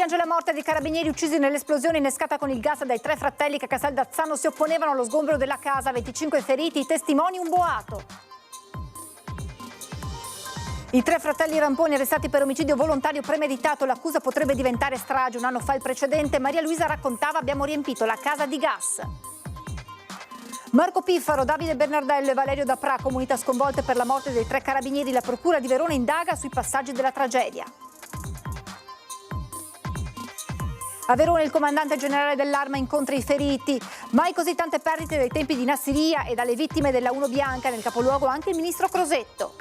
piange la morte dei carabinieri uccisi nell'esplosione innescata con il gas dai 3 fratelli che a Casteld'Azzano si opponevano allo sgombero della casa. 25 feriti, i testimoni un boato. I 3 fratelli Ramponi arrestati per omicidio volontario premeditato. L'accusa potrebbe diventare strage. Un anno fa il precedente. Maria Luisa raccontava: abbiamo riempito la casa di gas. Marco Piffaro, Davide Bernardello e Valerio Dapra, comunità sconvolte per la morte dei 3 carabinieri. La procura di Verona indaga sui passaggi della tragedia. A Verona il comandante generale dell'Arma incontra i feriti. Mai così tante perdite dai tempi di Nassiriya e dalle vittime della Uno Bianca. Nel capoluogo anche il ministro Crosetto.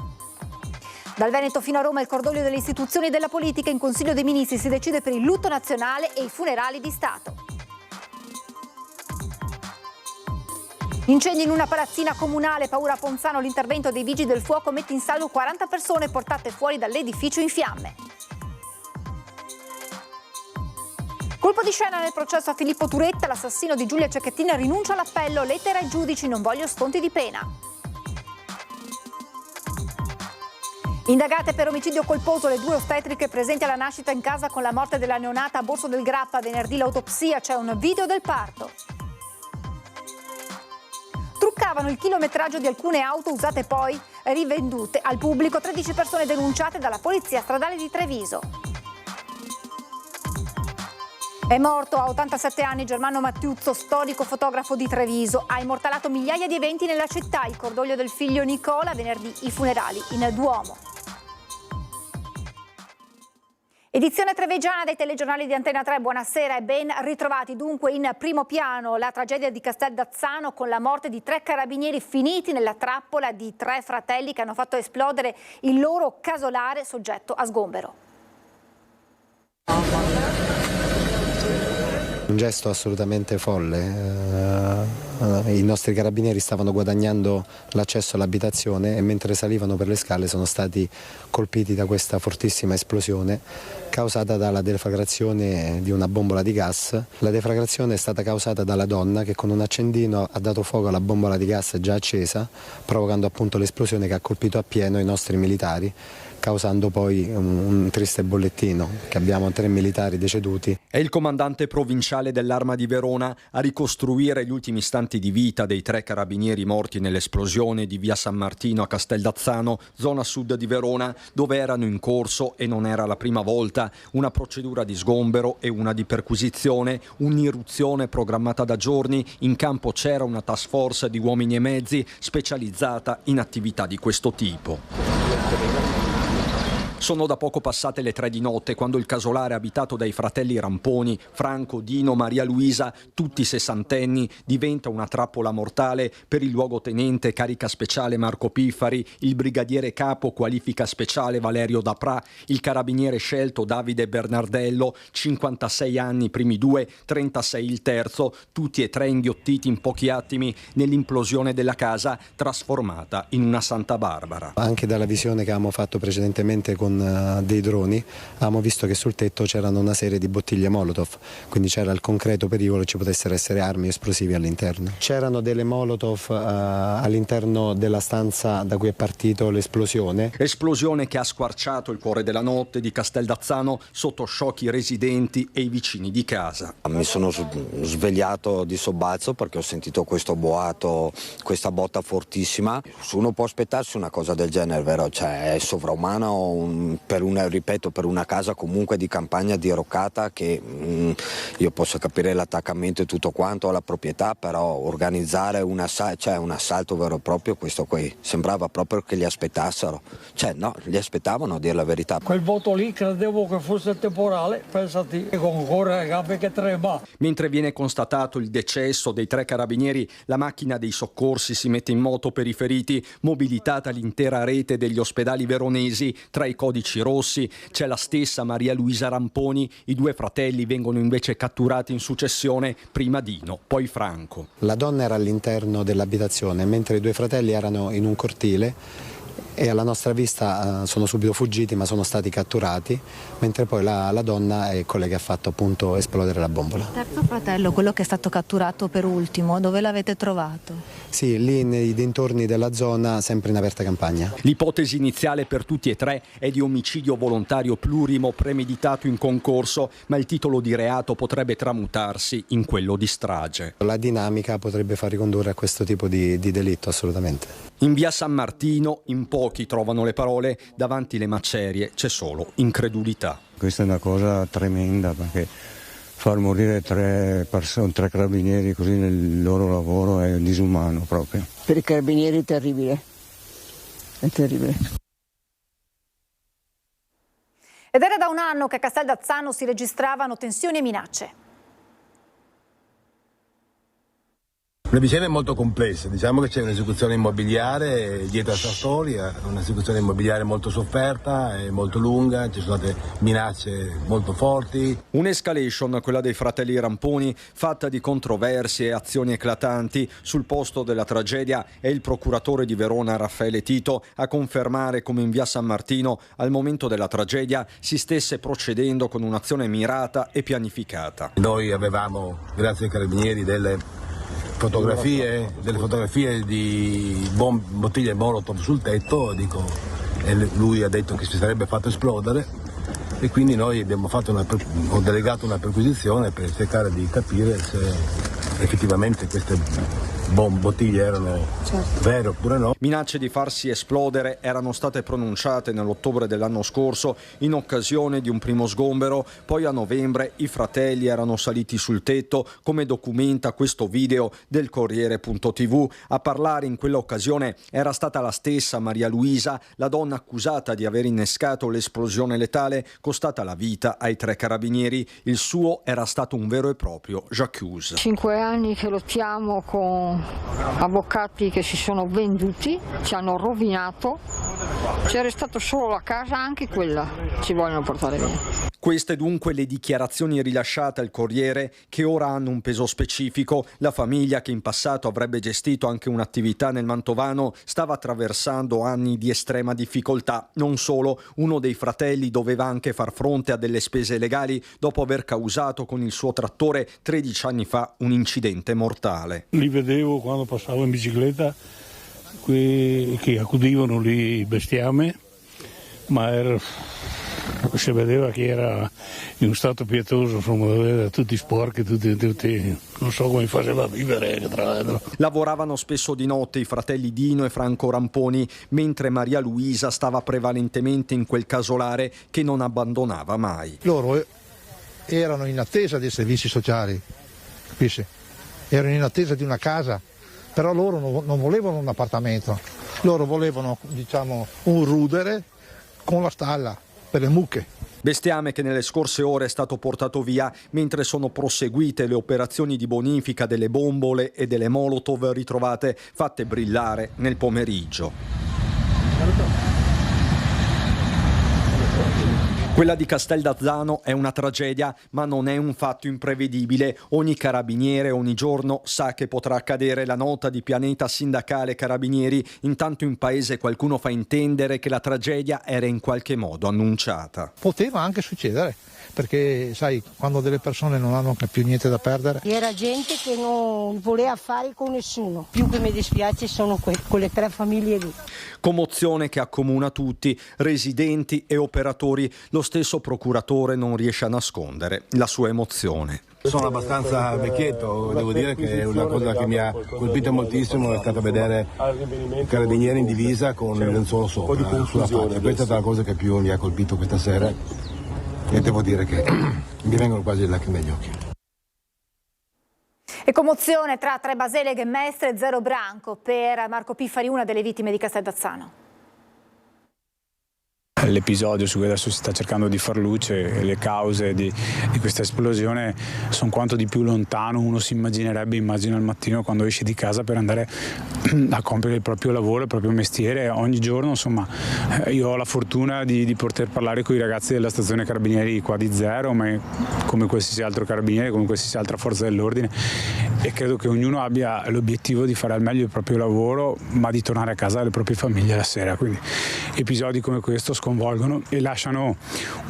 Dal Veneto fino a Roma il cordoglio delle istituzioni e della politica. In Consiglio dei Ministri si decide per il lutto nazionale e i funerali di Stato. Incendi in una palazzina comunale, paura a Ponzano, l'intervento dei vigili del fuoco mette in salvo 40 persone portate fuori dall'edificio in fiamme. Colpo di scena nel processo a Filippo Turetta, l'assassino di Giulia Cecchettin rinuncia all'appello, lettera ai giudici, non voglio sconti di pena. Indagate per omicidio colposo le 2 ostetriche presenti alla nascita in casa con la morte della neonata a Borso del Grappa. Venerdì l'autopsia, c'è un video del parto. Truccavano il chilometraggio di alcune auto usate poi rivendute al pubblico. 13 persone denunciate dalla polizia stradale di Treviso. È morto a 87 anni Germano Mattiuzzo, storico fotografo di Treviso. Ha immortalato migliaia di eventi nella città. Il cordoglio del figlio Nicola, venerdì i funerali in Duomo. Edizione trevigiana dei telegiornali di Antena 3, buonasera e ben ritrovati. Dunque in primo piano la tragedia di Casteld'Azzano con la morte di 3 carabinieri finiti nella trappola di 3 fratelli che hanno fatto esplodere il loro casolare soggetto a sgombero. Un gesto assolutamente folle. I nostri carabinieri stavano guadagnando l'accesso all'abitazione e mentre salivano per le scale sono stati colpiti da questa fortissima esplosione causata dalla deflagrazione di una bombola di gas. La deflagrazione è stata causata dalla donna che con un accendino ha dato fuoco alla bombola di gas già accesa, provocando appunto l'esplosione che ha colpito appieno i nostri militari, causando poi un triste bollettino che abbiamo 3 militari deceduti. È il comandante provinciale dell'Arma di Verona a ricostruire gli ultimi istanti di vita dei 3 carabinieri morti nell'esplosione di via San Martino a Casteld'Azzano, zona sud di Verona, dove erano in corso, e non era la prima volta, una procedura di sgombero e una di perquisizione, un'irruzione programmata da giorni. In campo c'era una task force di uomini e mezzi specializzata in attività di questo tipo. Sono da poco passate le 3 di notte quando il casolare abitato dai fratelli Ramponi, Franco, Dino, Maria Luisa, tutti sessantenni, diventa una trappola mortale per il luogotenente carica speciale Marco Piffari, il brigadiere capo qualifica speciale Valerio Dapra, il carabiniere scelto Davide Bernardello, 56 anni i primi 2, 36 il terzo, tutti e 3 inghiottiti in pochi attimi nell'implosione della casa trasformata in una Santa Barbara. Anche dalla visione che avevamo fatto precedentemente con dei droni abbiamo visto che sul tetto c'erano una serie di bottiglie Molotov, quindi c'era il concreto pericolo che ci potessero essere armi esplosive all'interno. C'erano delle Molotov all'interno della stanza da cui è partito l'esplosione. Esplosione che ha squarciato il cuore della notte di Casteld'Azzano sotto shock i residenti e i vicini di casa. Mi sono svegliato di sobbalzo perché ho sentito questo boato, questa botta fortissima. Uno può aspettarsi una cosa del genere, vero? Cioè è sovrumano per una casa comunque di campagna diroccata che io posso capire l'attaccamento e tutto quanto alla proprietà, però organizzare un assalto vero e proprio, questo qui sembrava proprio che li aspettassero, cioè no, li aspettavano, a dire la verità. Quel voto lì credevo che fosse temporale, pensati, con cuore e gambe che trema. Mentre viene constatato il decesso dei 3 carabinieri, la macchina dei soccorsi si mette in moto per i feriti, mobilitata l'intera rete degli ospedali veronesi. Tra i codici rossi c'è la stessa Maria Luisa Ramponi, i 2 fratelli vengono invece catturati in successione, prima Dino, poi Franco. La donna era all'interno dell'abitazione mentre i 2 fratelli erano in un cortile e alla nostra vista sono subito fuggiti, ma sono stati catturati, mentre poi la donna è quella che ha fatto appunto esplodere la bombola. Il terzo fratello, quello che è stato catturato per ultimo, dove l'avete trovato? Sì, lì nei dintorni della zona, sempre in aperta campagna. L'ipotesi iniziale per tutti e tre è di omicidio volontario plurimo premeditato in concorso, ma il titolo di reato potrebbe tramutarsi in quello di strage. La dinamica potrebbe far ricondurre a questo tipo di delitto, assolutamente. In via San Martino in pochi trovano le parole, davanti le macerie c'è solo incredulità. Questa è una cosa tremenda, perché far morire tre carabinieri così nel loro lavoro è disumano proprio. Per i carabinieri è terribile. È terribile. Ed era da un anno che a Casteld'Azzano si registravano tensioni e minacce. La vicenda è molto complessa, diciamo che c'è un'esecuzione immobiliare dietro a questa storia, un'esecuzione immobiliare molto sofferta e molto lunga, ci sono state minacce molto forti. Un'escalation, quella dei fratelli Ramponi, fatta di controversie e azioni eclatanti. Sul posto della tragedia è il procuratore di Verona Raffaele Tito a confermare come in via San Martino al momento della tragedia si stesse procedendo con un'azione mirata e pianificata. Noi avevamo, grazie ai carabinieri, delle fotografie di bottiglie Molotov sul tetto, e lui ha detto che si sarebbe fatto esplodere, e quindi noi ho delegato una perquisizione per cercare di capire se effettivamente queste bottiglie erano vere oppure no. Minacce di farsi esplodere erano state pronunciate nell'ottobre dell'anno scorso in occasione di un primo sgombero, poi a novembre i fratelli erano saliti sul tetto, come documenta questo video del Corriere.tv. A parlare in quell'occasione era stata la stessa Maria Luisa, la donna accusata di aver innescato l'esplosione letale costata la vita ai tre carabinieri. Il suo era stato un vero e proprio j'accuse. 5 anni che lottiamo con avvocati che si sono venduti, ci hanno rovinato, c'è restato solo la casa, anche quella ci vogliono portare via. Queste dunque le dichiarazioni rilasciate al Corriere, che ora hanno un peso specifico. La famiglia, che in passato avrebbe gestito anche un'attività nel Mantovano, stava attraversando anni di estrema difficoltà. Non solo, uno dei fratelli doveva anche far fronte a delle spese legali dopo aver causato con il suo trattore 13 anni fa un incidente mortale. Li vedevo quando passavo in bicicletta che accudivano lì il bestiame, ma si vedeva che era in un stato pietoso, insomma, tutti sporchi, tutti, non so come faceva a vivere, tra l'altro. Lavoravano spesso di notte i fratelli Dino e Franco Ramponi, mentre Maria Luisa stava prevalentemente in quel casolare che non abbandonava mai. Loro erano in attesa dei servizi sociali, capisci? Erano in attesa di una casa, però loro non volevano un appartamento, loro volevano, un rudere con la stalla per le mucche. Bestiame che nelle scorse ore è stato portato via mentre sono proseguite le operazioni di bonifica delle bombole e delle Molotov ritrovate, fatte brillare nel pomeriggio. Quella di Casteld'Azzano è una tragedia, ma non è un fatto imprevedibile. Ogni carabiniere ogni giorno sa che potrà accadere. La nota di Pianeta Sindacale Carabinieri. Intanto in paese qualcuno fa intendere che la tragedia era in qualche modo annunciata. Poteva anche succedere, perché sai, quando delle persone non hanno più niente da perdere. Era gente che non voleva fare con nessuno. Più che mi dispiace sono quelle 3 famiglie lì. Commozione che accomuna tutti, residenti e operatori. Lo stesso procuratore non riesce a nascondere la sua emozione. Sono abbastanza vecchietto, devo dire che una cosa che mi ha colpito moltissimo è stata vedere i carabinieri in divisa con il lenzuolo sopra, sulla faccia. Questa è stata la cosa che più mi ha colpito questa sera e devo dire che mi vengono quasi le lacrime agli occhi. E commozione tra 3 baseleghe e Mestre e 0 branco per Marco Piffari, una delle vittime di Casteld'Azzano. l'episodio su cui adesso si sta cercando di far luce, le cause di questa esplosione sono quanto di più lontano uno si immaginerebbe. Immagino al mattino quando esce di casa per andare a compiere il proprio lavoro, il proprio mestiere. Ogni giorno, insomma, io ho la fortuna di poter parlare con i ragazzi della stazione Carabinieri qua di Zero, ma come qualsiasi altro carabiniere, come qualsiasi altra forza dell'ordine, e credo che ognuno abbia l'obiettivo di fare al meglio il proprio lavoro, ma di tornare a casa alle proprie famiglie la sera. Quindi episodi come questo sconvolgono e lasciano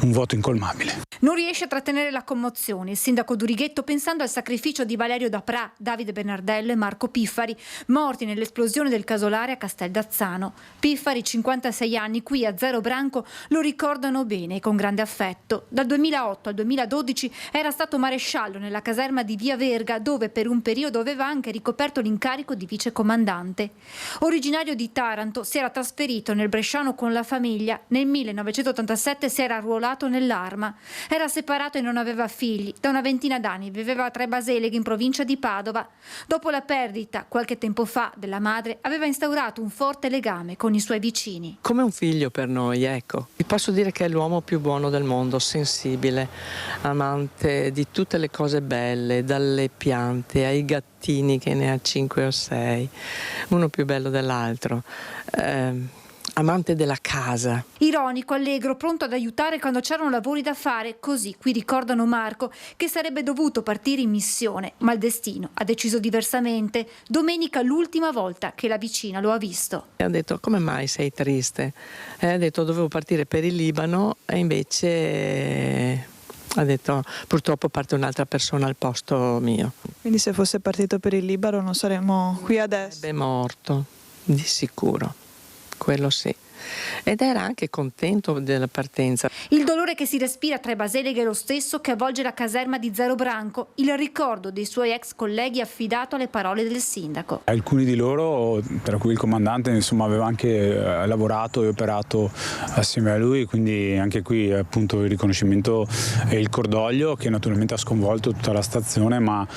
un vuoto incolmabile. Non riesce a trattenere la commozione il sindaco Durighetto pensando al sacrificio di Valerio Daprà, Davide Bernardello e Marco Piffari, morti nell'esplosione del casolare a Casteldazzano. Piffari, 56 anni, qui a Zero Branco lo ricordano bene e con grande affetto. Dal 2008 al 2012 era stato maresciallo nella caserma di Via Verga, dove per un periodo aveva anche ricoperto l'incarico di vicecomandante. Originario di Taranto, si era trasferito nel bresciano con la famiglia. Nel 1987 si era arruolato nell'Arma. Era separato e non aveva figli. Da una ventina d'anni viveva a Tre Baseleghe in provincia di Padova. Dopo la perdita, qualche tempo fa, della madre, aveva instaurato un forte legame con i suoi vicini. Come un figlio per noi, ecco. Vi posso dire che è l'uomo più buono del mondo, sensibile, amante di tutte le cose belle, dalle piante ai gattini che ne ha 5 o 6, uno più bello dell'altro. Amante della casa. Ironico, allegro, pronto ad aiutare quando c'erano lavori da fare, così qui ricordano Marco, che sarebbe dovuto partire in missione, ma il destino ha deciso diversamente. Domenica l'ultima volta che la vicina lo ha visto. Ha detto: come mai sei triste? Ha detto: dovevo partire per il Libano e invece ha detto purtroppo parte un'altra persona al posto mio. Quindi se fosse partito per il Libano non saremmo qui adesso? Sarebbe morto, di sicuro. Quello sì. Ed era anche contento della partenza. Il dolore che si respira a Tre Baseleghe è lo stesso che avvolge la caserma di Zero Branco, il ricordo dei suoi ex colleghi affidato alle parole del sindaco. Alcuni di loro, tra cui il comandante, insomma, aveva anche lavorato e operato assieme a lui, quindi anche qui appunto il riconoscimento e il cordoglio che naturalmente ha sconvolto tutta la stazione, ma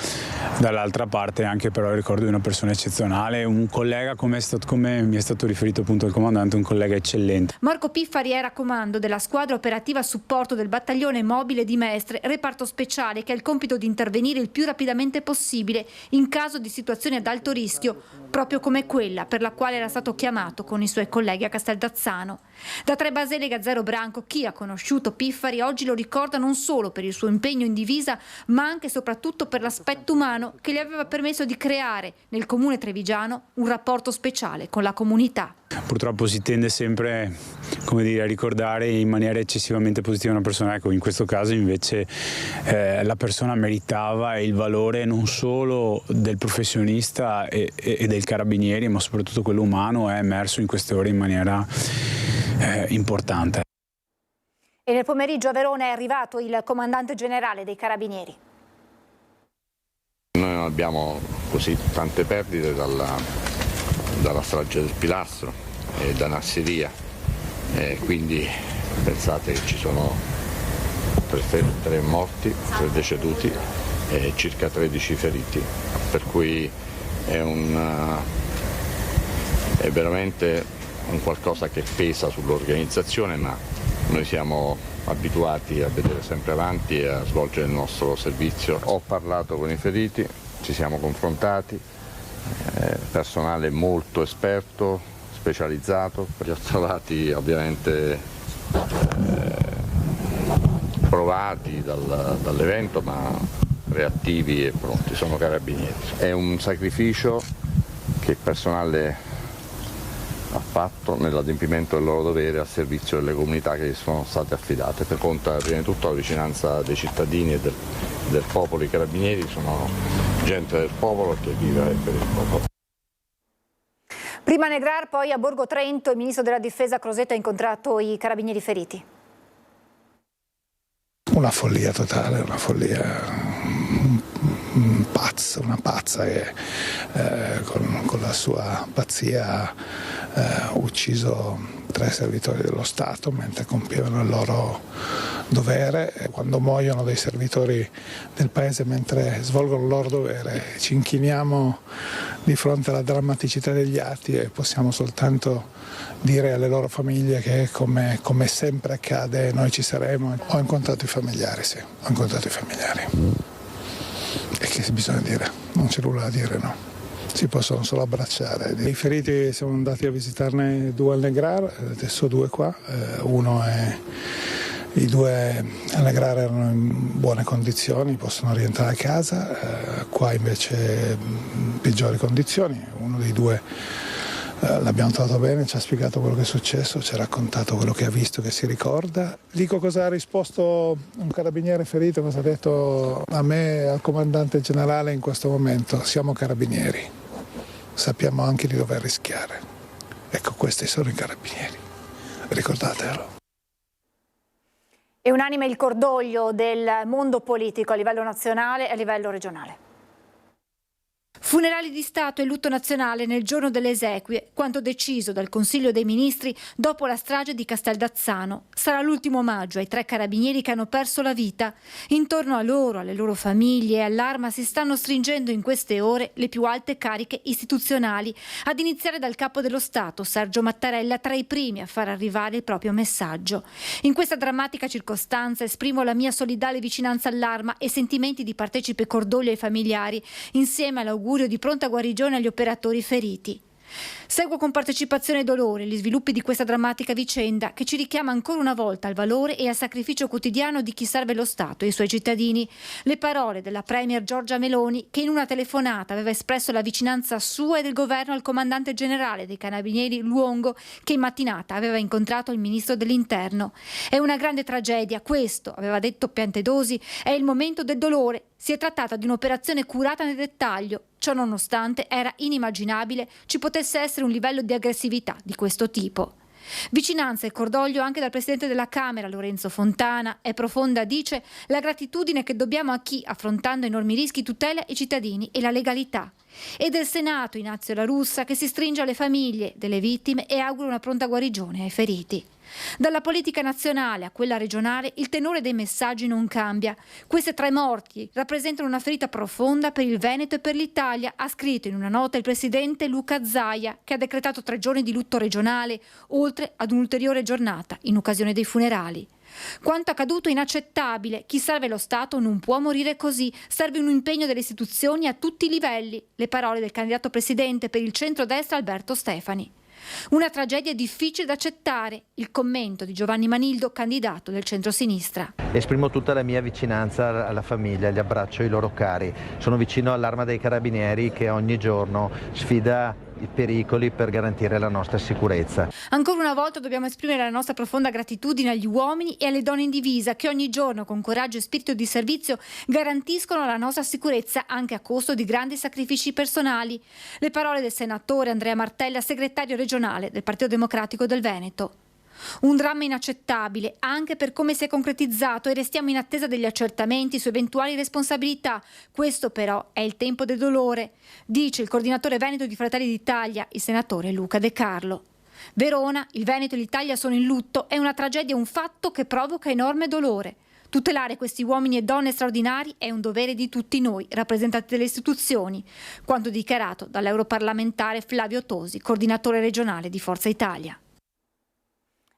dall'altra parte anche però il ricordo di una persona eccezionale, un collega come mi è stato riferito appunto il comandante, un collega eccellente. Marco Piffari era a comando della squadra operativa a supporto del battaglione mobile di Mestre, reparto speciale che ha il compito di intervenire il più rapidamente possibile in caso di situazioni ad alto rischio, proprio come quella per la quale era stato chiamato con i suoi colleghi a Casteldazzano. Da Tre Baseleghe a Zero Branco, chi ha conosciuto Piffari oggi lo ricorda non solo per il suo impegno in divisa, ma anche e soprattutto per l'aspetto umano che gli aveva permesso di creare nel comune trevigiano un rapporto speciale con la comunità. Purtroppo si tende sempre, come dire, a ricordare in maniera eccessivamente positiva una persona. Ecco, in questo caso invece la persona meritava il valore non solo del professionista e del carabinieri, ma soprattutto quello umano è emerso in queste ore in maniera importante. E nel pomeriggio a Verona è arrivato il comandante generale dei carabinieri. Noi non abbiamo così tante perdite dalla strage del Pilastro e da Nasseria, quindi pensate che ci sono 3 morti, 3 deceduti e circa 13 feriti, per cui è veramente un qualcosa che pesa sull'organizzazione, ma noi siamo abituati a vedere sempre avanti e a svolgere il nostro servizio. Ho parlato con i feriti, ci siamo confrontati, personale molto esperto, specializzato, li ho trovati ovviamente provati dall'evento, ma reattivi e pronti, sono carabinieri. È un sacrificio che il personale ha fatto nell'adempimento del loro dovere a servizio delle comunità che gli sono state affidate. Per conto prima di tutto la vicinanza dei cittadini e del popolo. I carabinieri sono gente del popolo che vive per il popolo. Prima a Negrar, poi a Borgo Trento, il ministro della Difesa Crosetto ha incontrato i carabinieri feriti. Una follia totale, una follia una pazza che con la sua pazzia ucciso 3 servitori dello Stato mentre compievano il loro dovere. E quando muoiono dei servitori del Paese mentre svolgono il loro dovere, ci inchiniamo di fronte alla drammaticità degli atti e possiamo soltanto dire alle loro famiglie che come sempre accade noi ci saremo. Ho incontrato i familiari, sì, ho incontrato i familiari. E che bisogna dire? Non c'è nulla da dire, no. Si possono solo abbracciare. I feriti siamo andati a visitarne 2 al Negrar, adesso 2 qua, i 2 al Negrar erano in buone condizioni, possono rientrare a casa, qua invece peggiori condizioni. Uno dei 2 l'abbiamo trovato bene, ci ha spiegato quello che è successo, ci ha raccontato quello che ha visto, che si ricorda. Dico cosa ha risposto un carabiniere ferito, cosa ha detto a me e al comandante generale in questo momento: siamo carabinieri, sappiamo anche di dover rischiare. Ecco, questi sono i carabinieri, ricordatelo. È unanime il cordoglio del mondo politico a livello nazionale e a livello regionale. Funerali di Stato e lutto nazionale nel giorno delle esequie, quanto deciso dal Consiglio dei Ministri dopo la strage di Casteldazzano. Sarà l'ultimo omaggio ai 3 carabinieri che hanno perso la vita. Intorno a loro, alle loro famiglie e all'Arma si stanno stringendo in queste ore le più alte cariche istituzionali, ad iniziare dal Capo dello Stato, Sergio Mattarella, tra i primi a far arrivare il proprio messaggio. In questa drammatica circostanza esprimo la mia solidale vicinanza all'Arma e sentimenti di partecipe cordoglio ai familiari, insieme all'augurio di pronta guarigione agli operatori feriti. Seguo con partecipazione e dolore gli sviluppi di questa drammatica vicenda che ci richiama ancora una volta al valore e al sacrificio quotidiano di chi serve lo Stato e i suoi cittadini. Le parole della Premier Giorgia Meloni, che in una telefonata aveva espresso la vicinanza sua e del governo al comandante generale dei Carabinieri Luongo, che in mattinata aveva incontrato il ministro dell'Interno. È una grande tragedia, questo, aveva detto Piantedosi, è il momento del dolore. Si è trattata di un'operazione curata nel dettaglio. Ciò nonostante era inimmaginabile ci potesse essere un livello di aggressività di questo tipo. Vicinanza e cordoglio anche dal Presidente della Camera, Lorenzo Fontana. È profonda, dice, la gratitudine che dobbiamo a chi, affrontando enormi rischi, tutela i cittadini e la legalità. E del Senato, Ignazio La Russa, che si stringe alle famiglie delle vittime e augura una pronta guarigione ai feriti. Dalla politica nazionale a quella regionale il tenore dei messaggi non cambia. Queste 3 morti rappresentano una ferita profonda per il Veneto e per l'Italia, ha scritto in una nota il presidente Luca Zaia, che ha decretato 3 giorni di lutto regionale, oltre ad un'ulteriore giornata in occasione dei funerali. Quanto accaduto è inaccettabile, chi serve lo Stato non può morire così, serve un impegno delle istituzioni a tutti i livelli. Le parole del candidato presidente per il centrodestra Alberto Stefani. Una tragedia difficile da accettare, il commento di Giovanni Manildo, candidato del centrosinistra. Esprimo tutta la mia vicinanza alla famiglia, gli abbraccio i loro cari. Sono vicino all'Arma dei Carabinieri che ogni giorno sfida i pericoli per garantire la nostra sicurezza. Ancora una volta dobbiamo esprimere la nostra profonda gratitudine agli uomini e alle donne in divisa che ogni giorno con coraggio e spirito di servizio garantiscono la nostra sicurezza anche a costo di grandi sacrifici personali. Le parole del senatore Andrea Martella, segretario regionale del Partito Democratico del Veneto. Un dramma inaccettabile anche per come si è concretizzato e restiamo in attesa degli accertamenti su eventuali responsabilità. Questo però è il tempo del dolore, dice il coordinatore veneto di Fratelli d'Italia, il senatore Luca De Carlo. Verona, il Veneto e l'Italia sono in lutto, è una tragedia, un fatto che provoca enorme dolore. Tutelare questi uomini e donne straordinari è un dovere di tutti noi, rappresentanti delle istituzioni, quanto dichiarato dall'europarlamentare Flavio Tosi, coordinatore regionale di Forza Italia.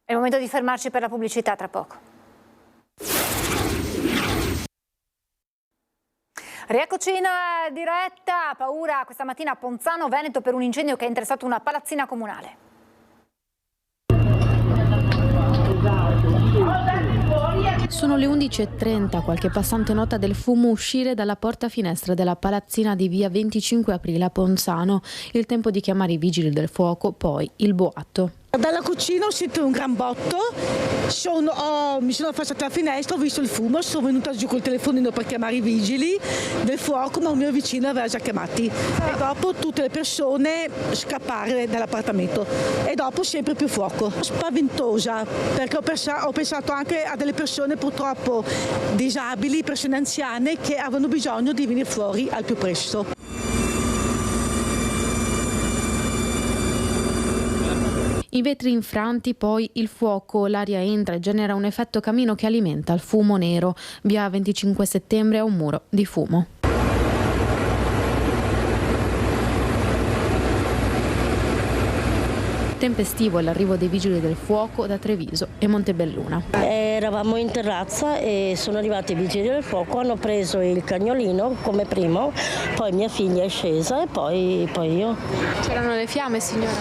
È il momento di fermarci per la pubblicità, tra poco. Rieccoci in diretta, paura questa mattina a Ponzano, Veneto, per un incendio che ha interessato una palazzina comunale. Sono le 11:30, qualche passante nota del fumo uscire dalla porta finestra della palazzina di via 25 aprile a Ponzano. Il tempo di chiamare i vigili del fuoco, poi il boato. Dalla cucina ho sentito un gran botto, mi sono affacciata alla finestra, ho visto il fumo, sono venuta giù col telefonino per chiamare i vigili del fuoco, ma un mio vicino aveva già chiamati. E dopo tutte le persone scappare dall'appartamento e dopo sempre più fuoco. Spaventosa, perché ho pensato anche a delle persone purtroppo disabili, persone anziane che avevano bisogno di venire fuori al più presto. I vetri infranti, poi il fuoco, l'aria entra e genera un effetto camino che alimenta il fumo nero. Via 25 settembre ha un muro di fumo. Tempestivo è l'arrivo dei vigili del fuoco da Treviso e Montebelluna. Eravamo in terrazza e sono arrivati i vigili del fuoco, hanno preso il cagnolino come primo, poi mia figlia è scesa e poi io. C'erano le fiamme, signora?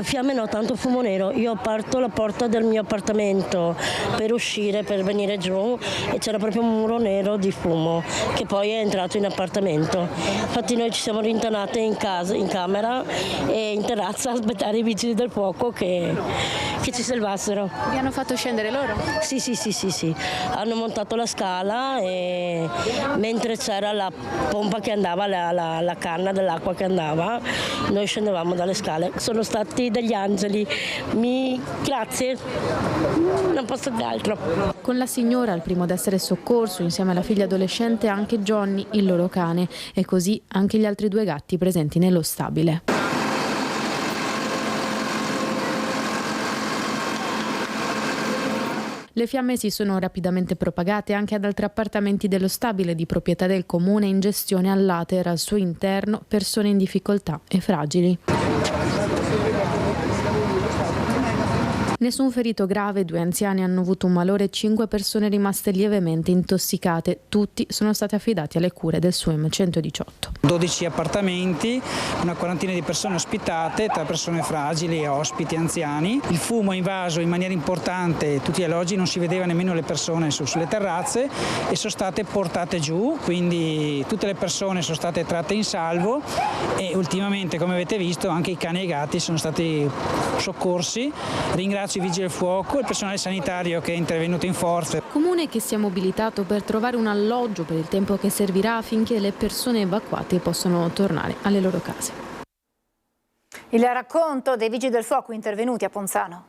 Fiamme no, tanto fumo nero. Io ho aperto la porta del mio appartamento per uscire, per venire giù e c'era proprio un muro nero di fumo che poi è entrato in appartamento. Infatti noi ci siamo rintanate in casa, in camera e in terrazza a aspettare i vigili del fuoco che ci salvassero. Vi hanno fatto scendere loro? Sì. Hanno montato la scala e mentre c'era la pompa che andava, la canna dell'acqua che andava, noi scendevamo dalle scale. Sono stati degli angeli. Grazie, non posso dire altro. Con la signora, il primo ad essere soccorso, insieme alla figlia adolescente, anche Johnny, il loro cane, e così anche gli altri 2 gatti presenti nello stabile. Le fiamme si sono rapidamente propagate anche ad altri appartamenti dello stabile di proprietà del comune in gestione all'Ater, al suo interno persone in difficoltà e fragili. Nessun ferito grave, 2 anziani hanno avuto un malore, 5 persone rimaste lievemente intossicate. Tutti sono stati affidati alle cure del SUEM 118. 12 appartamenti, una quarantina di persone ospitate, 3 persone fragili, ospiti, anziani. Il fumo ha invaso in maniera importante tutti gli alloggi, non si vedeva nemmeno le persone sulle terrazze e sono state portate giù, quindi tutte le persone sono state tratte in salvo e ultimamente, come avete visto, anche i cani e i gatti sono stati soccorsi. Ringrazio i vigili del fuoco e il personale sanitario che è intervenuto in forze. Comune che si è mobilitato per trovare un alloggio per il tempo che servirà affinché le persone evacuate possano tornare alle loro case. Il racconto dei vigili del fuoco intervenuti a Ponzano.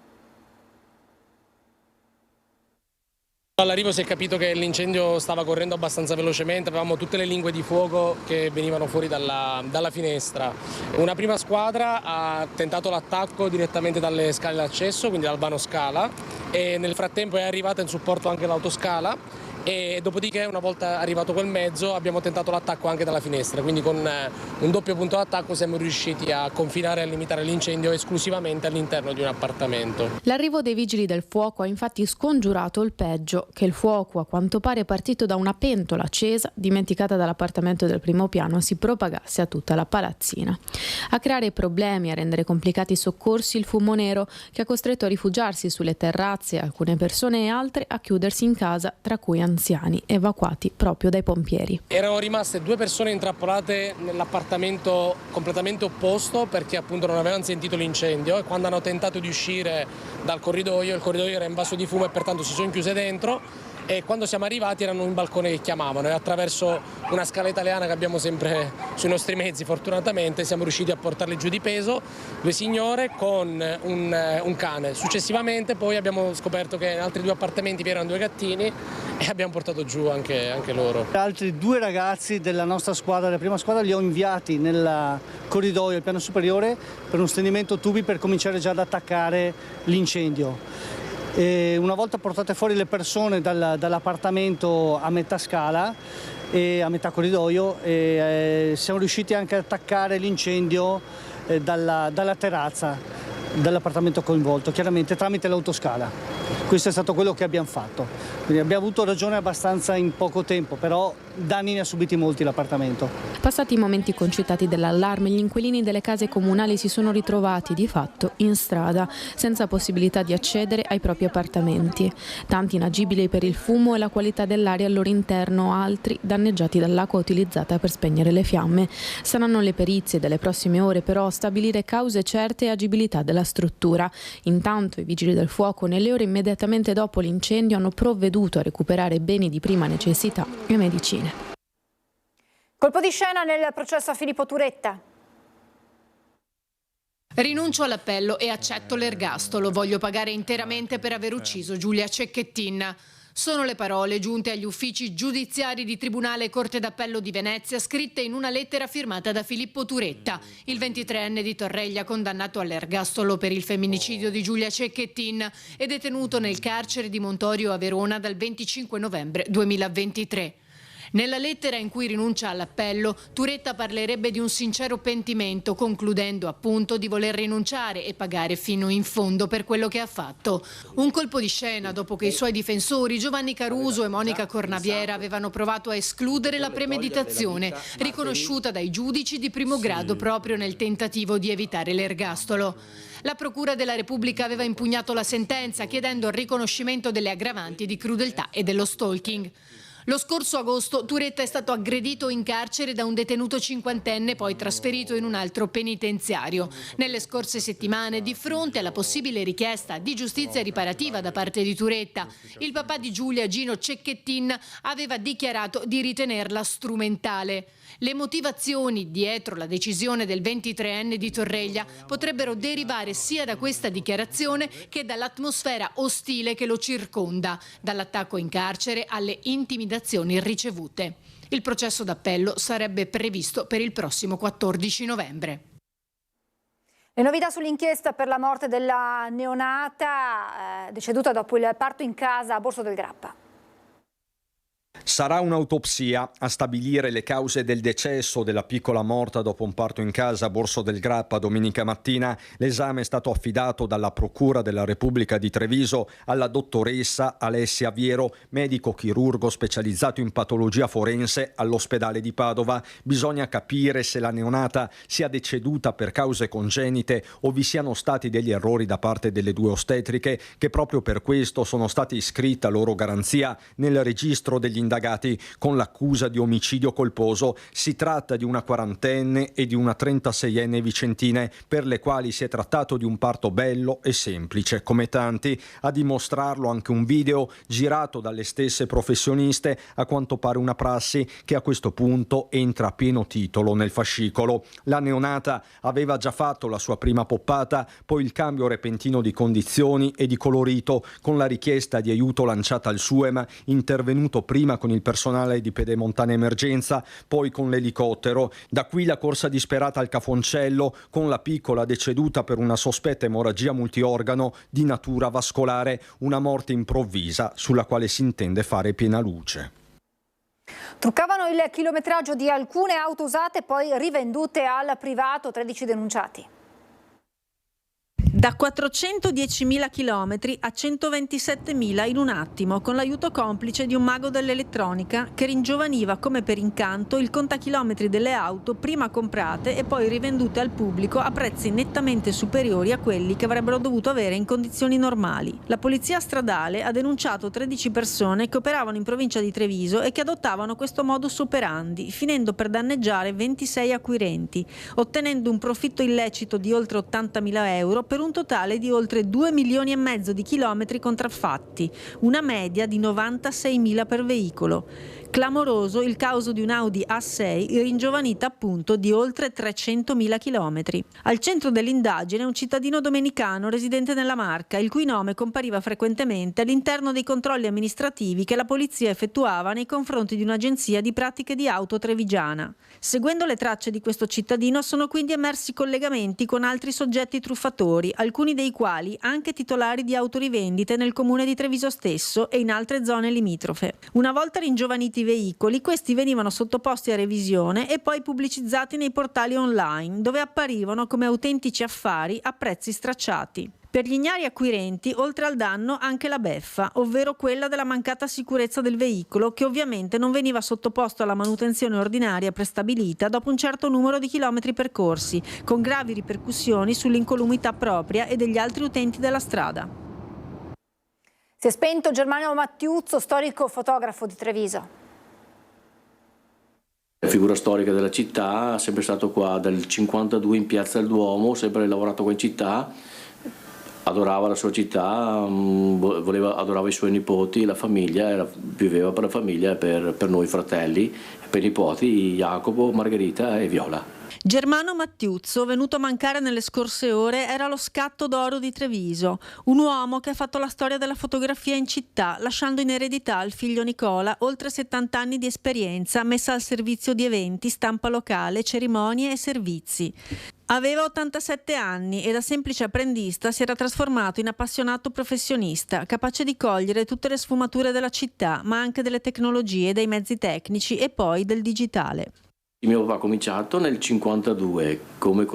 All'arrivo si è capito che l'incendio stava correndo abbastanza velocemente, avevamo tutte le lingue di fuoco che venivano fuori dalla finestra. Una prima squadra ha tentato l'attacco direttamente dalle scale d'accesso, quindi dal vano scala, e nel frattempo è arrivata in supporto anche l'autoscala e dopodiché, una volta arrivato quel mezzo, abbiamo tentato l'attacco anche dalla finestra, quindi con un doppio punto d'attacco siamo riusciti a confinare e a limitare l'incendio esclusivamente all'interno di un appartamento. L'arrivo dei vigili del fuoco ha infatti scongiurato il peggio, che il fuoco, a quanto pare partito da una pentola accesa dimenticata dall'appartamento del primo piano, si propagasse a tutta la palazzina. A creare problemi, a rendere complicati i soccorsi, il fumo nero che ha costretto a rifugiarsi sulle terrazze alcune persone e altre a chiudersi in casa, tra cui anziani evacuati proprio dai pompieri. Erano rimaste 2 persone intrappolate nell'appartamento completamente opposto perché appunto non avevano sentito l'incendio e quando hanno tentato di uscire dal corridoio, il corridoio era invaso di fumo e pertanto si sono chiuse dentro. E quando siamo arrivati erano in balcone che chiamavano e attraverso una scala italiana che abbiamo sempre sui nostri mezzi, fortunatamente siamo riusciti a portarle giù di peso, 2 signore con un cane. Successivamente poi abbiamo scoperto che in altri 2 appartamenti vi erano 2 gattini e abbiamo portato giù anche loro. Altri 2 ragazzi della nostra squadra, della prima squadra, li ho inviati nel corridoio al piano superiore per uno stendimento tubi per cominciare già ad attaccare l'incendio. E una volta portate fuori le persone dall'appartamento a metà scala e a metà corridoio, siamo riusciti anche ad attaccare l'incendio dalla terrazza dell'appartamento coinvolto, chiaramente tramite l'autoscala. Questo è stato quello che abbiamo fatto. Quindi abbiamo avuto ragione abbastanza in poco tempo, però danni ne ha subiti molti l'appartamento. Passati i momenti concitati dell'allarme, gli inquilini delle case comunali si sono ritrovati di fatto in strada, senza possibilità di accedere ai propri appartamenti. Tanti inagibili per il fumo e la qualità dell'aria al loro interno, altri danneggiati dall'acqua utilizzata per spegnere le fiamme. Saranno le perizie delle prossime ore però a stabilire cause certe e agibilità della struttura. Intanto i vigili del fuoco nelle ore immediatamente dopo l'incendio hanno provveduto a recuperare beni di prima necessità e medicine. Colpo di scena nel processo a Filippo Turetta. Rinuncio all'appello e accetto l'ergastolo. Voglio pagare interamente per aver ucciso Giulia Cecchettin. Sono le parole giunte agli uffici giudiziari di Tribunale e Corte d'Appello di Venezia, scritte in una lettera firmata da Filippo Turetta, il 23enne di Torreglia condannato all'ergastolo per il femminicidio di Giulia Cecchettin e detenuto nel carcere di Montorio a Verona dal 25 novembre 2023. Nella lettera in cui rinuncia all'appello, Turetta parlerebbe di un sincero pentimento, concludendo appunto di voler rinunciare e pagare fino in fondo per quello che ha fatto. Un colpo di scena dopo che i suoi difensori Giovanni Caruso e Monica Cornaviera avevano provato a escludere la premeditazione, riconosciuta dai giudici di primo grado proprio nel tentativo di evitare l'ergastolo. La Procura della Repubblica aveva impugnato la sentenza chiedendo il riconoscimento delle aggravanti di crudeltà e dello stalking. Lo scorso agosto Turetta è stato aggredito in carcere da un detenuto cinquantenne, poi trasferito in un altro penitenziario. Nelle scorse settimane, di fronte alla possibile richiesta di giustizia riparativa da parte di Turetta, il papà di Giulia, Gino Cecchettin, aveva dichiarato di ritenerla strumentale. Le motivazioni dietro la decisione del 23enne di Torreglia potrebbero derivare sia da questa dichiarazione che dall'atmosfera ostile che lo circonda, dall'attacco in carcere alle intimidazioni ricevute. Il processo d'appello sarebbe previsto per il prossimo 14 novembre. Le novità sull'inchiesta per la morte della neonata deceduta dopo il parto in casa a Borso del Grappa. Sarà un'autopsia a stabilire le cause del decesso della piccola morta dopo un parto in casa a Borso del Grappa domenica mattina. L'esame è stato affidato dalla Procura della Repubblica di Treviso alla dottoressa Alessia Viero, medico chirurgo specializzato in patologia forense all'ospedale di Padova. Bisogna capire se la neonata sia deceduta per cause congenite o vi siano stati degli errori da parte delle due ostetriche, che proprio per questo sono state iscritte a loro garanzia nel registro degli indagati con l'accusa di omicidio colposo. Si tratta di una quarantenne e di una 36enne vicentine, per le quali si è trattato di un parto bello e semplice, come tanti. A dimostrarlo anche un video girato dalle stesse professioniste, a quanto pare una prassi che a questo punto entra a pieno titolo nel fascicolo. La neonata aveva già fatto la sua prima poppata, poi il cambio repentino di condizioni e di colorito, con la richiesta di aiuto lanciata al SUEM, intervenuto prima con il personale di Pedemontana Emergenza, poi con l'elicottero. Da qui la corsa disperata al cafoncello, con la piccola deceduta per una sospetta emorragia multiorgano di natura vascolare, una morte improvvisa sulla quale si intende fare piena luce. Truccavano il chilometraggio di alcune auto usate poi rivendute al privato, 13 denunciati. Da 410.000 chilometri a 127.000 in un attimo, con l'aiuto complice di un mago dell'elettronica che ringiovaniva come per incanto il contachilometri delle auto prima comprate e poi rivendute al pubblico a prezzi nettamente superiori a quelli che avrebbero dovuto avere in condizioni normali. La polizia stradale ha denunciato 13 persone che operavano in provincia di Treviso e che adottavano questo modus operandi, finendo per danneggiare 26 acquirenti, ottenendo un profitto illecito di oltre 80.000 euro per un totale di oltre 2 milioni e mezzo di chilometri contraffatti, una media di 96.000 per veicolo. Clamoroso il caso di un Audi A6 ringiovanita appunto di oltre 300.000 chilometri. Al centro dell'indagine un cittadino domenicano residente nella Marca, il cui nome compariva frequentemente all'interno dei controlli amministrativi che la polizia effettuava nei confronti di un'agenzia di pratiche di auto trevigiana. Seguendo le tracce di questo cittadino sono quindi emersi collegamenti con altri soggetti truffatori, alcuni dei quali anche titolari di autorivendite nel comune di Treviso stesso e in altre zone limitrofe. Una volta ringiovaniti i veicoli, questi venivano sottoposti a revisione e poi pubblicizzati nei portali online, dove apparivano come autentici affari a prezzi stracciati. Per gli ignari acquirenti, oltre al danno, anche la beffa, ovvero quella della mancata sicurezza del veicolo, che ovviamente non veniva sottoposto alla manutenzione ordinaria prestabilita dopo un certo numero di chilometri percorsi, con gravi ripercussioni sull'incolumità propria e degli altri utenti della strada. Si è spento Germano Mattiuzzo, storico fotografo di Treviso. Figura storica della città, sempre stato qua dal 52 in Piazza del Duomo, sempre lavorato qua in città. adorava la sua città, adorava i suoi nipoti, la famiglia, viveva per la famiglia e per noi fratelli, per i nipoti Jacopo, Margherita e Viola. Germano Mattiuzzo, venuto a mancare nelle scorse ore, era lo scatto d'oro di Treviso, un uomo che ha fatto la storia della fotografia in città, lasciando in eredità al figlio Nicola oltre 70 anni di esperienza messa al servizio di eventi, stampa locale, cerimonie e servizi. Aveva 87 anni e da semplice apprendista si era trasformato in appassionato professionista, capace di cogliere tutte le sfumature della città, ma anche delle tecnologie, dei mezzi tecnici e poi del digitale. Mio papà ha cominciato nel 1952 come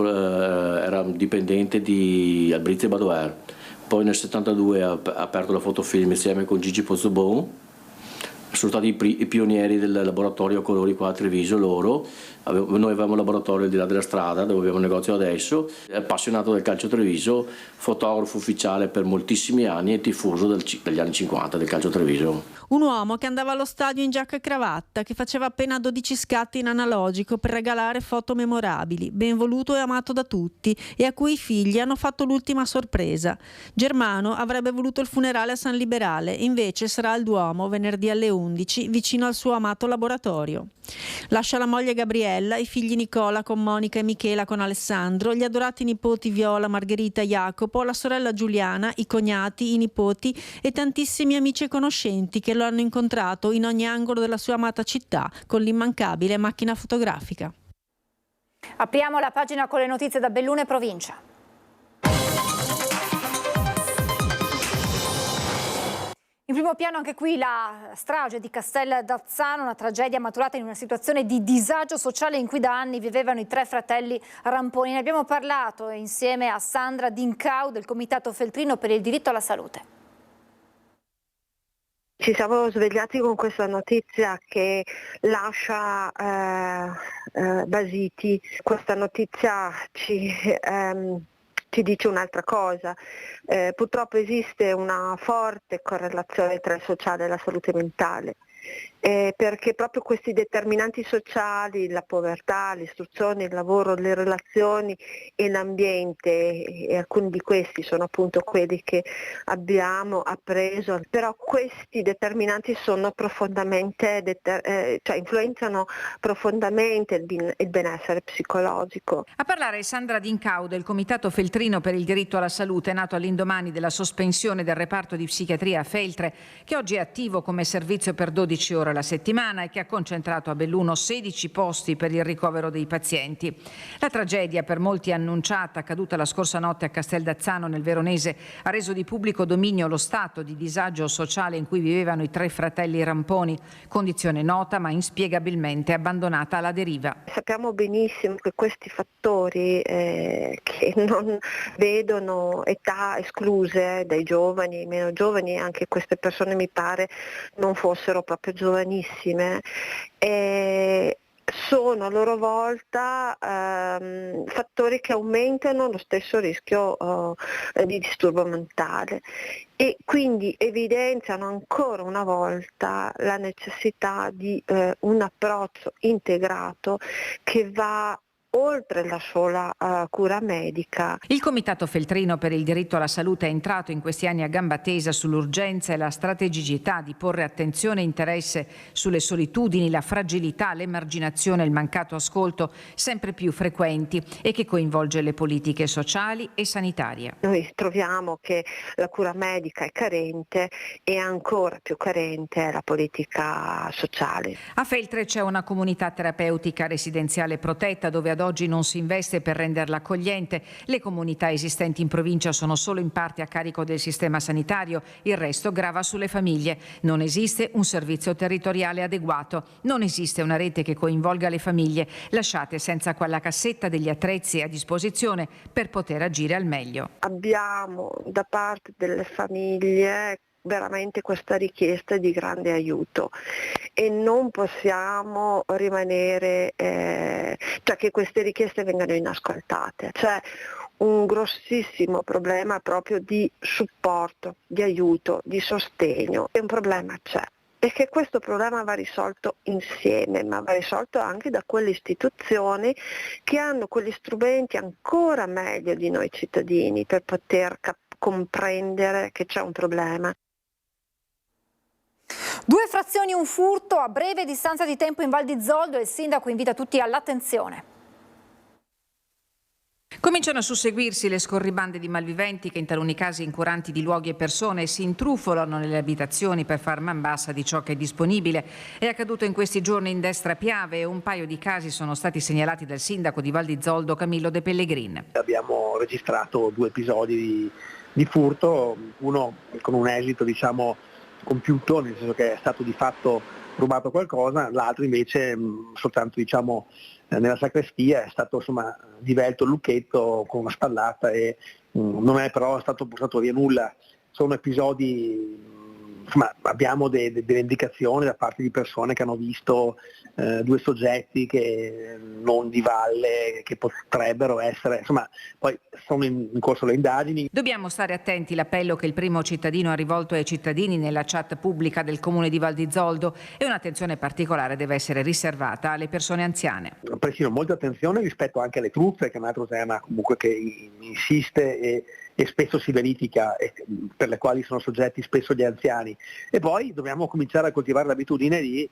era dipendente di Albrizia e Badoer, poi nel 1972 ha aperto la fotofilm insieme con Gigi Pozzobon. Sono stati i pionieri del laboratorio a colori qua a Treviso loro. Noi avevamo un laboratorio al di là della strada dove abbiamo un negozio adesso. È appassionato del calcio Treviso, fotografo ufficiale per moltissimi anni e tifoso dagli anni 50 del calcio Treviso. Un uomo che andava allo stadio in giacca e cravatta, che faceva appena 12 scatti in analogico per regalare foto memorabili, ben voluto e amato da tutti e a cui i figli hanno fatto l'ultima sorpresa. Germano avrebbe voluto il funerale a San Liberale, invece sarà al Duomo venerdì alle 11 vicino al suo amato laboratorio. Lascia la moglie Gabriella, i figli Nicola con Monica e Michela con Alessandro, gli adorati nipoti Viola, Margherita e Jacopo, la sorella Giuliana, i cognati, i nipoti e tantissimi amici e conoscenti che lo hanno incontrato in ogni angolo della sua amata città con l'immancabile macchina fotografica. Apriamo la pagina con le notizie da Belluno e provincia. In primo piano anche qui la strage di Castel d'Azzano, una tragedia maturata in una situazione di disagio sociale in cui da anni vivevano i 3 fratelli Ramponi. Ne abbiamo parlato insieme a Sandra D'Incau del Comitato Feltrino per il diritto alla salute. Ci siamo svegliati con questa notizia che lascia basiti. Questa notizia ci dice un'altra cosa. Purtroppo esiste una forte correlazione tra il sociale e la salute mentale, perché proprio questi determinanti sociali, la povertà, l'istruzione, il lavoro, le relazioni e l'ambiente, e alcuni di questi sono appunto quelli che abbiamo appreso, però questi determinanti sono profondamente, cioè influenzano profondamente il benessere psicologico. A parlare Sandra D'Incau del Comitato Feltrino per il diritto alla salute, nato all'indomani della sospensione del reparto di psichiatria a Feltre, che oggi è attivo come servizio per 12 ore alla settimana e che ha concentrato a Belluno 16 posti per il ricovero dei pazienti. La tragedia, per molti annunciata, accaduta la scorsa notte a Castel d'Azzano nel Veronese, ha reso di pubblico dominio lo stato di disagio sociale in cui vivevano i 3 fratelli Ramponi, condizione nota ma inspiegabilmente abbandonata alla deriva. Sappiamo benissimo che questi fattori che non vedono età escluse dai giovani, meno giovani, anche queste persone mi pare non fossero proprio giovanissime, sono a loro volta fattori che aumentano lo stesso rischio di disturbo mentale e quindi evidenziano ancora una volta la necessità di un approccio integrato che va oltre la sola cura medica. Il Comitato Feltrino per il diritto alla salute è entrato in questi anni a gamba tesa sull'urgenza e la strategicità di porre attenzione e interesse sulle solitudini, la fragilità, l'emarginazione e il mancato ascolto sempre più frequenti e che coinvolge le politiche sociali e sanitarie. Noi troviamo che la cura medica è carente e ancora più carente è la politica sociale. A Feltre c'è una comunità terapeutica residenziale protetta dove ad oggi non si investe per renderla accogliente. Le comunità esistenti in provincia sono solo in parte a carico del sistema sanitario, il resto grava sulle famiglie. Non esiste un servizio territoriale adeguato, non esiste una rete che coinvolga le famiglie, lasciate senza quella cassetta degli attrezzi a disposizione per poter agire al meglio. Abbiamo da parte delle famiglie veramente questa richiesta di grande aiuto e non possiamo rimanere, cioè che queste richieste vengano inascoltate. C'è un grossissimo problema proprio di supporto, di aiuto, di sostegno e un problema c'è. E che questo problema va risolto insieme, ma va risolto anche da quelle istituzioni che hanno quegli strumenti ancora meglio di noi cittadini per poter comprendere che c'è un problema. 2 frazioni, un furto a breve distanza di tempo in Val di Zoldo e il sindaco invita tutti all'attenzione. Cominciano a susseguirsi le scorribande di malviventi che in taluni casi incuranti di luoghi e persone si intrufolano nelle abitazioni per far man bassa di ciò che è disponibile. È accaduto in questi giorni in Destra Piave e un paio di casi sono stati segnalati dal sindaco di Val di Zoldo Camillo De Pellegrin. Abbiamo registrato 2 episodi di furto, uno con un esito compiuto, nel senso che è stato di fatto rubato qualcosa, l'altro invece soltanto nella sacrestia è stato divelto il lucchetto con una spallata e non è però stato portato via nulla. Sono episodi, abbiamo delle indicazioni da parte di persone che hanno visto 2 soggetti che non di valle, che potrebbero essere, poi sono in corso le indagini. Dobbiamo stare attenti, l'appello che il primo cittadino ha rivolto ai cittadini nella chat pubblica del comune di Val di Zoldo, e un'attenzione particolare deve essere riservata alle persone anziane. Prestino molta attenzione rispetto anche alle truffe, che è un altro tema comunque che insiste e spesso si verifica, per le quali sono soggetti spesso gli anziani. E poi dobbiamo cominciare a coltivare l'abitudine di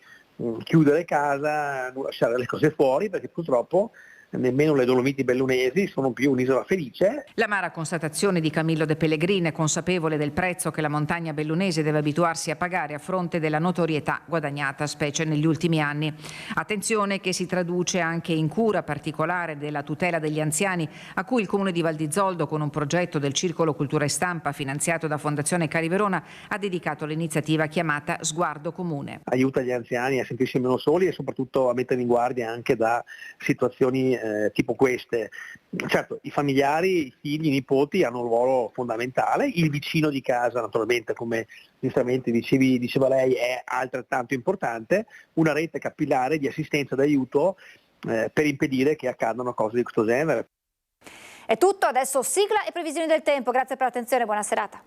chiudere casa, non lasciare le cose fuori, perché purtroppo nemmeno le Dolomiti bellunesi sono più un'isola felice. L'amara constatazione di Camillo De Pellegrin, consapevole del prezzo che la montagna bellunese deve abituarsi a pagare a fronte della notorietà guadagnata, specie negli ultimi anni. Attenzione che si traduce anche in cura particolare della tutela degli anziani, a cui il comune di Val di Zoldo, con un progetto del Circolo Cultura e Stampa finanziato da Fondazione Cari Verona, ha dedicato l'iniziativa chiamata Sguardo Comune. Aiuta gli anziani a sentirsi meno soli e soprattutto a mettere in guardia anche da situazioni tipo queste. Certo, i familiari, i figli, i nipoti hanno un ruolo fondamentale, il vicino di casa naturalmente, come giustamente diceva lei, è altrettanto importante, una rete capillare di assistenza e d'aiuto per impedire che accadano cose di questo genere. È tutto, adesso sigla e previsioni del tempo. Grazie per l'attenzione, buona serata.